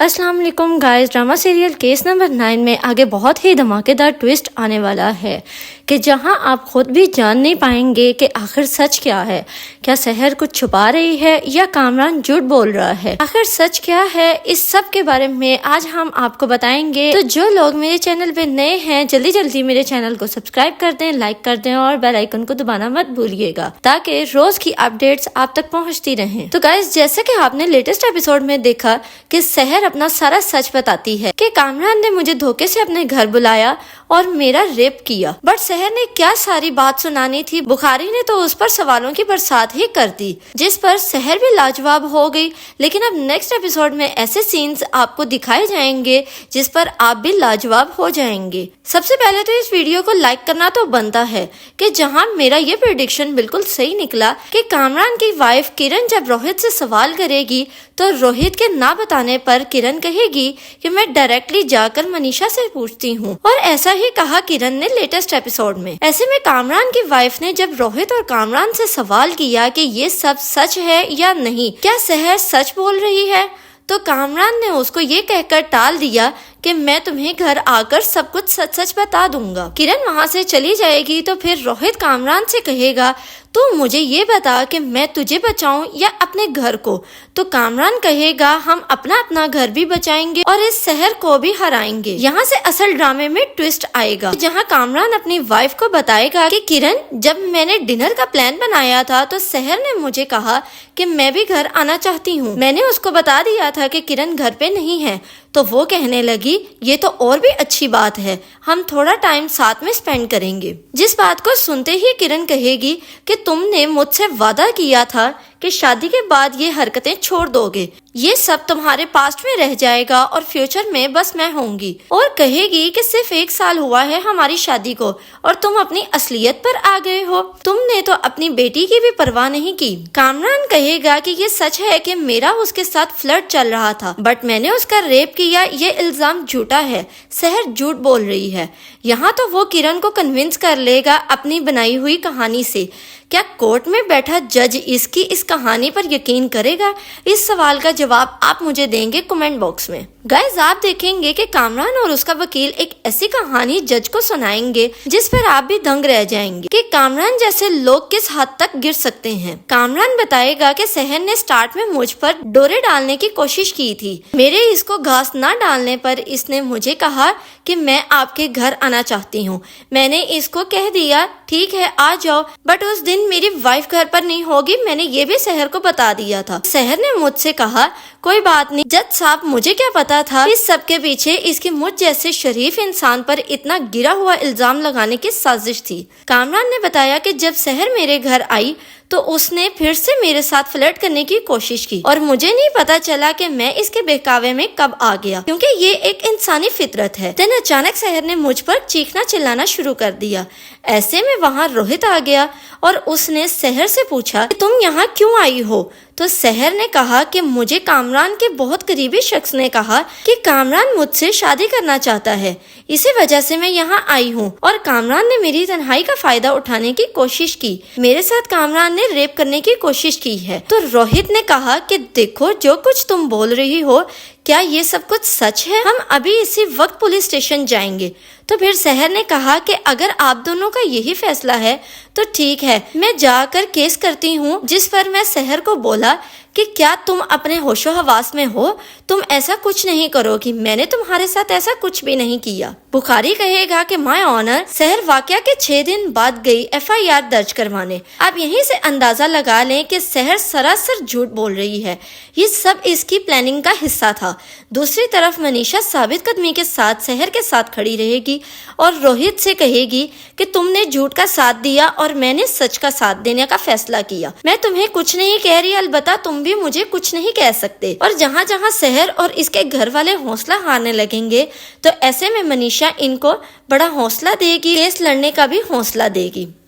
अस्सलाम वालेकुम guys, drama serial case number 9 में आगे बहुत ही धमाकेदार ट्विस्ट आने वाला है कि जहां आप खुद भी जान नहीं पाएंगे कि आखिर सच क्या है। क्या सहर कुछ छुपा रही है या कामरान झूठ बोल रहा है? आखिर सच क्या है, इस सब के बारे में आज हम आपको बताएंगे। तो जो लोग मेरे चैनल पे नए हैं जल्दी जल्दी मेरे चैनल को सब्सक्राइब कर दें, लाइक कर दें और बेल आइकन को दबाना मत भूलिएगा ताकि रोज की अपडेट्स आप तक पहुंचती रहें। तो गाइस, जैसे कि आपने लेटेस्ट एपिसोड में देखा कि सहर अपना सारा सच बताती है कि कामरान ने मुझे धोखे से अपने घर बुलाया और मेरा रेप किया। बट सहर ने क्या सारी बात सुनानी थी, बुखारी ने तो उस पर सवालों की बरसात ही कर दी, जिस पर सहर भी लाजवाब हो गई। लेकिन अब नेक्स्ट एपिसोड में ऐसे सीन्स आपको दिखाए जाएंगे जिस पर आप भी लाजवाब हो जाएंगे। सबसे पहले तो इस वीडियो को लाइक करना तो बनता है कि जहां मेरा ये प्रेडिक्शन बिल्कुल सही निकला कि कामरान की वाइफ किरण जब रोहित से सवाल करेगी तो रोहित के ना बताने पर किरण कहेगी कि मैं डायरेक्टली जाकर मनीषा से पूछती हूँ, और ऐसा ही कहा किरण ने लेटेस्ट एपिसोड में। ऐसे में कामरान की वाइफ ने जब रोहित और कामरान से सवाल किया कि ये सब सच है या नहीं, क्या सहर सच बोल रही है, तो कामरान ने उसको ये कहकर टाल दिया कि मैं तुम्हें घर आकर सब कुछ सच सच बता दूंगा। किरण वहाँ से चली जाएगी तो फिर रोहित कामरान से कहेगा तो मुझे ये बता कि मैं तुझे बचाऊं या अपने घर को, तो कामरान कहेगा हम अपना अपना घर भी बचाएंगे और इस शहर को भी हराएंगे। यहाँ से असल ड्रामे में ट्विस्ट आएगा जहाँ कामरान अपनी वाइफ को बताएगा कि किरण, जब मैंने डिनर का प्लान बनाया था तो सहर ने मुझे कहा कि मैं भी घर आना चाहती हूँ। मैंने उसको बता दिया था कि किरण घर पे नहीं है, तो वो कहने लगी ये तो और भी अच्छी बात है, हम थोड़ा टाइम साथ में स्पेंड करेंगे। जिस बात को सुनते ही किरण कहेगी कि तुमने मुझसे वादा किया था कि शादी के बाद ये हरकतें छोड़ दोगे, ये सब तुम्हारे पास्ट में रह जाएगा और फ्यूचर में बस मैं होंगी। और कहेगी कि सिर्फ 1 साल हुआ है हमारी शादी को और तुम अपनी असलियत पर आ गए हो, तुमने तो अपनी बेटी की भी परवाह नहीं की। कामरान कहेगा कि ये सच है कि मेरा उसके साथ फ्लर्ट चल रहा था, बट मैंने उसका रेप किया, ये इल्जाम झूठा है, सहर झूठ बोल रही है। यहाँ तो वो किरण को कन्विंस कर लेगा अपनी बनाई हुई कहानी से। क्या कोर्ट में बैठा जज इसकी इस कहानी पर यकीन करेगा? इस सवाल का जवाब आप मुझे देंगे कमेंट बॉक्स में। गाइस, आप देखेंगे कि कामरान और उसका वकील एक ऐसी कहानी जज को सुनाएंगे जिस पर आप भी दंग रह जाएंगे कि कामरान जैसे लोग किस हद तक गिर सकते हैं। कामरान बताएगा कि सहर ने स्टार्ट में मुझ पर डोरे डालने की कोशिश की थी, मेरे इसको घास न डालने पर इसने मुझे कहा कि मैं आपके घर आना चाहती हूँ। मैंने इसको कह दिया ठीक है आ जाओ, बट उस दिन मेरी वाइफ घर पर नहीं होगी, मैंने ये भी सहर को बता दिया था। सहर ने मुझसे कहा कोई बात नहीं जज साहब, मुझे क्या पता था इस सब के पीछे इसकी मुझ जैसे शरीफ इंसान पर इतना गिरा हुआ इल्जाम लगाने की साजिश थी। कामरान ने बताया कि जब सहर मेरे घर आई तो उसने फिर से मेरे साथ फ्लर्ट करने की कोशिश की और मुझे नहीं पता चला कि मैं इसके बहकावे में कब आ गया, क्योंकि ये एक इंसानी फितरत है। देन अचानक सहर ने मुझ पर चीखना चिल्लाना शुरू कर दिया। ऐसे में वहाँ रोहित आ गया और उसने सहर से पूछा कि तुम यहाँ क्यों आई हो, तो सहर ने कहा कि मुझे कामरान के बहुत करीबी शख्स ने कहा कि कामरान मुझसे शादी करना चाहता है, इसी वजह से मैं यहाँ आई हूँ और कामरान ने मेरी तन्हाई का फायदा उठाने की कोशिश की, मेरे साथ कामरान ने रेप करने की कोशिश की है। तो रोहित ने कहा कि देखो जो कुछ तुम बोल रही हो क्या ये सब कुछ सच है, हम अभी इसी वक्त पुलिस स्टेशन जाएंगे। तो फिर सहर ने कहा कि अगर आप दोनों का यही फैसला है तो ठीक है, मैं जाकर केस करती हूँ। जिस पर मैं सहर को बोला कि क्या तुम अपने होशो हवास में हो, तुम ऐसा कुछ नहीं करोगी, मैंने तुम्हारे साथ ऐसा कुछ भी नहीं किया। बुखारी कहेगा कि माय ऑनर, सहर वाकया के 6 दिन बाद गई FIR दर्ज करवाने। आप यहीं से अंदाजा लगा लें कि सहर सरासर झूठ बोल रही है, ये सब इसकी प्लानिंग का हिस्सा था। दूसरी तरफ मनीषा साबित कदमी के साथ सहर के साथ खड़ी रहेगी और रोहित से कहेगी कि तुमने झूठ का साथ दिया और मैंने सच का साथ देने का फैसला किया। मैं तुम्हें कुछ नहीं कह रही, अलबत्ता तुम भी मुझे कुछ नहीं कह सकते। और जहाँ जहाँ सहर और इसके घर वाले हौसला हारने लगेंगे तो ऐसे में मनीषा इनको बड़ा हौसला देगी, केस लड़ने का भी हौसला देगी।